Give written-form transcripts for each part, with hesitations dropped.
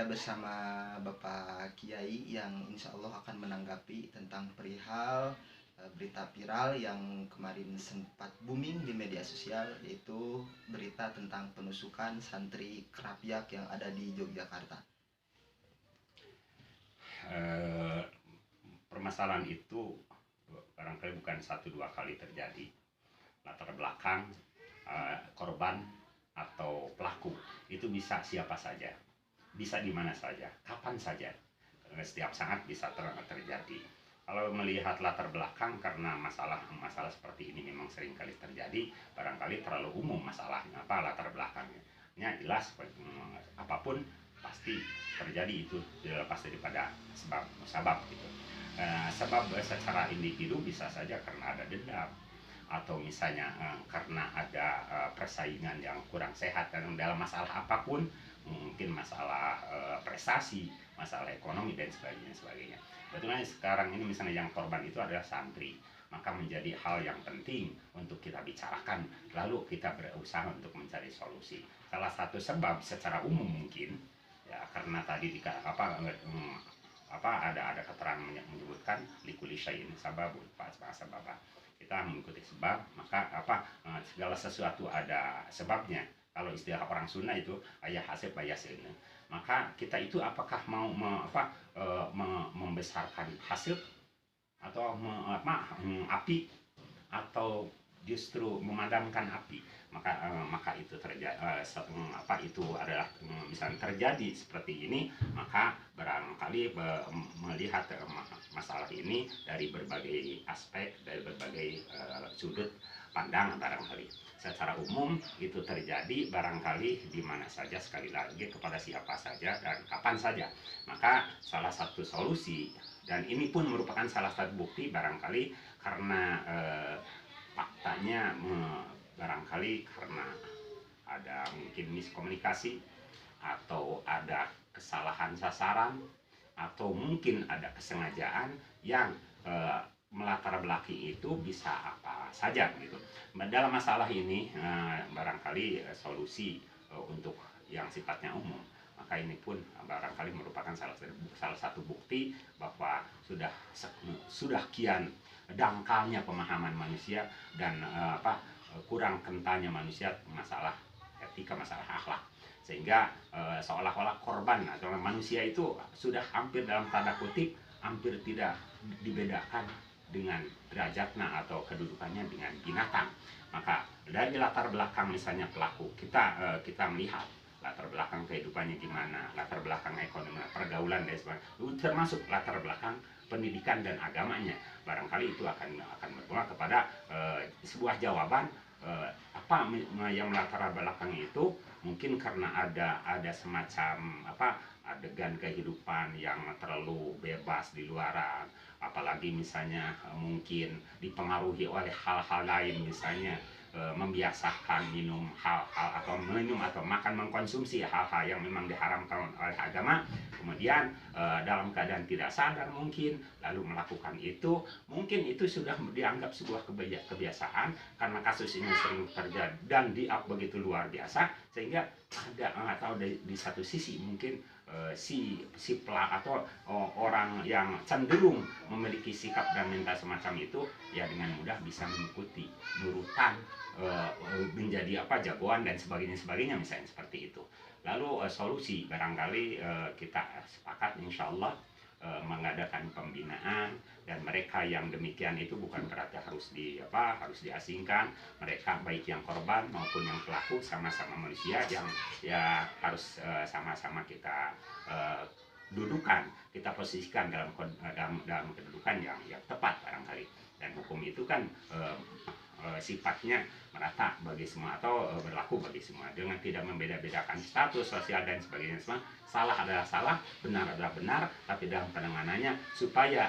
bersama Bapak Kiai yang insya Allah akan menanggapi tentang perihal berita viral yang kemarin sempat booming di media sosial, yaitu berita tentang penusukan santri Krapyak yang ada di Yogyakarta. Permasalahan itu barangkali bukan 1-2 kali terjadi. Latar belakang korban atau pelaku itu bisa siapa saja, bisa di mana saja, kapan saja, setiap saat bisa terjadi. Kalau melihat latar belakang, karena masalah seperti ini memang sering kali terjadi, barangkali terlalu umum masalahnya, latar belakangnya. Jelas apapun pasti terjadi, itu tidak lepas daripada sebab gitu. Sebab secara individu bisa saja karena ada dendam, atau misalnya karena ada persaingan yang kurang sehat dalam masalah apapun, mungkin masalah prestasi, masalah ekonomi dan sebagainya. Betulnya sekarang ini misalnya yang korban itu adalah santri, maka menjadi hal yang penting untuk kita bicarakan, lalu kita berusaha untuk mencari solusi. Salah satu sebab secara umum mungkin ya karena tadi ada keterangan menyebutkan likuli syai'in sababun sababa. Kita mengikuti sebab, maka segala sesuatu ada sebabnya. Kalau istilah orang Sunda itu ayah hasib ayah sirna. Maka kita itu apakah mau membesarkan hasil atau api, atau justru memadamkan api, maka itu terjadi itu adalah misalnya terjadi seperti ini, maka barangkali melihat masalah ini dari berbagai aspek, dari berbagai sudut pandang. Barangkali secara umum itu terjadi barangkali di mana saja, sekali lagi kepada siapa saja dan kapan saja. Maka salah satu solusi, dan ini pun merupakan salah satu bukti barangkali karena faktanya barangkali karena ada mungkin miskomunikasi, atau ada kesalahan sasaran, atau mungkin ada kesengajaan yang melatar belakangi itu bisa apa saja gitu. Dalam masalah ini barangkali solusi untuk yang sifatnya umum, maka ini pun barangkali merupakan salah satu bukti bahwa sudah kian dangkalnya pemahaman manusia dan kurang kentalnya manusia masalah etika, masalah akhlak, sehingga seolah-olah korban atau manusia itu sudah hampir dalam tanda kutip hampir tidak dibedakan dengan derajatnya atau kedudukannya dengan binatang. Maka dari latar belakang misalnya pelaku, kita melihat latar belakang kehidupannya gimana, latar belakang ekonomi, pergaulan dan sebagainya, termasuk latar belakang pendidikan dan agamanya. Barangkali itu akan berbuah kepada sebuah jawaban apa yang melatar belakang itu. Mungkin karena ada semacam adegan kehidupan yang terlalu bebas di luaran, apalagi misalnya mungkin dipengaruhi oleh hal-hal lain, misalnya membiasakan minum hal-hal atau minum atau makan mengkonsumsi hal-hal yang memang diharamkan oleh agama, kemudian dalam keadaan tidak sadar mungkin lalu melakukan itu, mungkin itu sudah dianggap sebuah kebiasaan karena kasus ini sering terjadi dan begitu luar biasa, sehingga ada atau di satu sisi mungkin si pelaku atau orang yang cenderung memiliki sikap dan mental semacam itu ya dengan mudah bisa mengikuti nurutan, menjadi jagoan dan sebagainya misalnya seperti itu. Lalu solusi barangkali kita sepakat insya Allah mengadakan pembinaan, dan mereka yang demikian itu bukan berarti harus diasingkan. Mereka baik yang korban maupun yang pelaku sama-sama manusia yang ya harus sama-sama kita dudukan, kita posisikan dalam kedudukan yang tepat barangkali. Dan hukum itu kan sifatnya merata bagi semua atau berlaku bagi semua dengan tidak membeda-bedakan status sosial dan sebagainya. Semua salah adalah salah, benar adalah benar, tapi dalam penanganannya supaya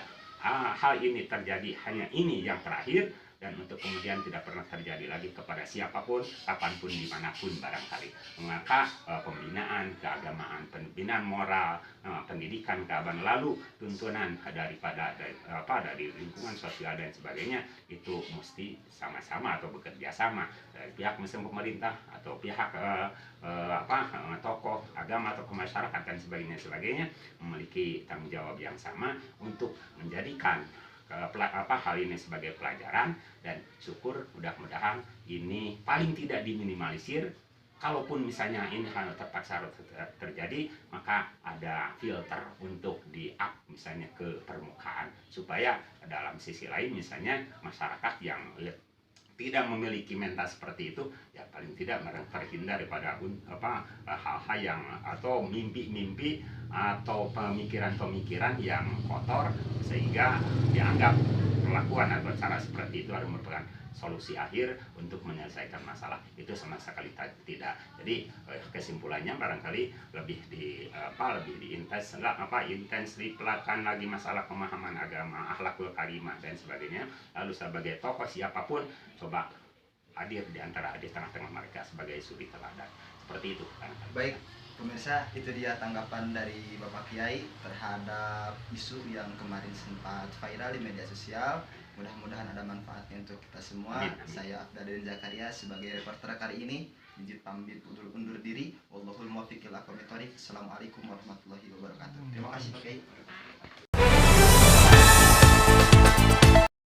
hal ini terjadi hanya ini yang terakhir, dan untuk kemudian tidak pernah terjadi lagi kepada siapapun, kapanpun, dimanapun barangkali. Maka pembinaan keagamaan, pembinaan moral, pendidikan keagamaan, lalu tuntunan dari lingkungan sosial dan sebagainya itu mesti sama-sama atau bekerja sama dari pihak mesin pemerintah atau pihak tokoh agama atau masyarakat dan sebagainya memiliki tanggung jawab yang sama untuk menjadikan hal ini sebagai pelajaran, dan syukur mudah-mudahan ini paling tidak diminimalisir. Kalaupun misalnya ini hal terpaksa terjadi, maka ada filter untuk di-up misalnya ke permukaan, supaya dalam sisi lain misalnya masyarakat yang tidak memiliki mental seperti itu, ya paling tidak terhindar daripada hal-hal yang atau mimpi-mimpi atau pemikiran-pemikiran yang kotor, sehingga dianggap perlakuan atau cara seperti itu adalah merupakan solusi akhir untuk menyelesaikan masalah. Itu sama sekali tidak. Jadi kesimpulannya barangkali lebih intens dipelakan lagi masalah pemahaman agama, akhlakul karimah dan sebagainya. Lalu sebagai tokoh siapapun coba hadir di tengah-tengah mereka sebagai suri teladan. Seperti itu. Baik, pemirsa, itu dia tanggapan dari Bapak Kiai terhadap isu yang kemarin sempat viral di media sosial. Mudah-mudahan ada manfaatnya untuk kita semua. Amin. Saya Afdadin Zakaria sebagai reporter kali ini izin pamit undur diri. Wallahul muwaffiq ila aqwamit thoriq. Assalamualaikum warahmatullahi wabarakatuh. Terima kasih Pak Kiai.